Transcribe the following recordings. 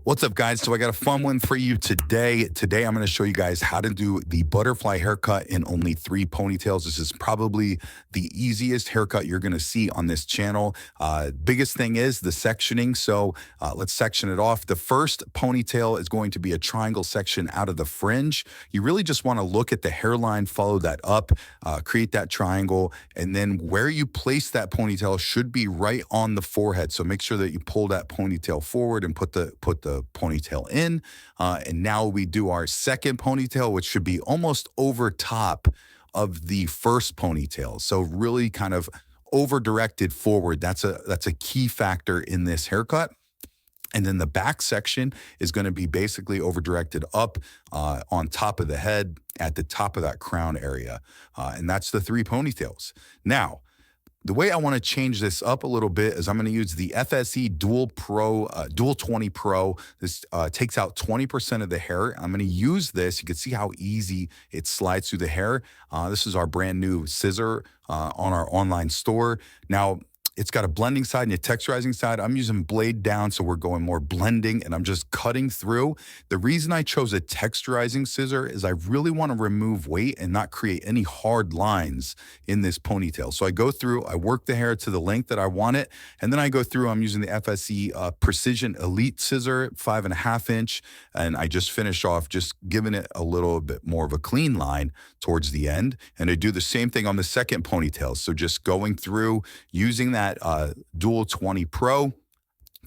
What's up, guys? So I got a fun one for you today. Today, I'm going to show you guys how to do the butterfly haircut in only 3 ponytails. This is probably the easiest haircut you're going to see on this channel. Biggest thing is the sectioning. So let's section it off. The first ponytail is going to be a triangle section out of the fringe. You really just want to look at the hairline, follow that up, create that triangle, and then where you place that ponytail should be right on the forehead. So make sure that you pull that ponytail forward and put the ponytail in. And now we do our second ponytail, which should be almost over top of the first ponytail. So really kind of over directed forward. That's a key factor in this haircut. And then the back section is going to be basically over directed up on top of the head at the top of that crown area. And that's the 3 ponytails. Now, the way I want to change this up a little bit is I'm going to use the FSE Dual 20 Pro. This takes out 20% of the hair. I'm going to use this. You can see how easy it slides through the hair. This is our brand new scissor on our online store. Now, it's got a blending side and a texturizing side. I'm using blade down, so we're going more blending, and I'm just cutting through. The reason I chose a texturizing scissor is I really want to remove weight and not create any hard lines in this ponytail. So I go through, I work the hair to the length that I want it, and then I go through, I'm using the FSE Precision Elite Scissor, 5.5 inch, and I just finish off just giving it a little bit more of a clean line towards the end. And I do the same thing on the second ponytail. So just going through, using that Dual 20 Pro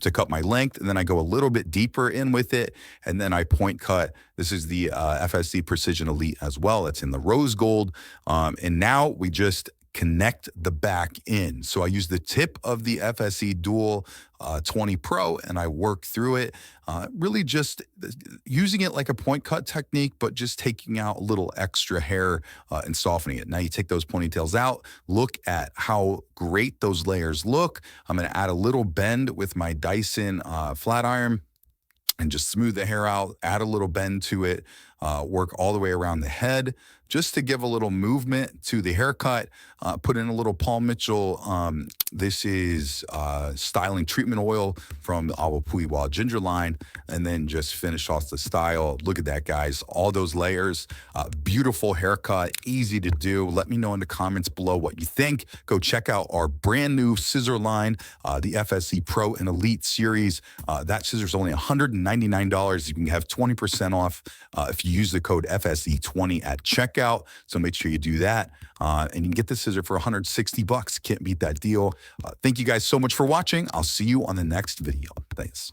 to cut my length, and then I go a little bit deeper in with it, and then I point cut. This is the FSC Precision Elite as well. It's in the rose gold. And now we just connect the back in. So I use the tip of the FSC Dual 20 Pro and I work through it, really just using it like a point cut technique, but just taking out a little extra hair and softening it. Now you take those ponytails out, look at how great those layers look. I'm going to add a little bend with my Dyson flat iron and just smooth the hair out, add a little bend to it, work all the way around the head, just to give a little movement to the haircut. Put in a little Paul Mitchell. This is styling treatment oil from the Awapui Wild Ginger line, and then just finish off the style. Look at that, guys. All those layers. Beautiful haircut, easy to do. Let me know in the comments below what you think. Go check out our brand new scissor line, the FSC Pro and Elite series. That scissor is only $199. You can have 20% off if you use the code FSE20 at checkout. So make sure you do that. And you can get the scissor for $160. Can't beat that deal. Thank you guys so much for watching. I'll see you on the next video. Thanks.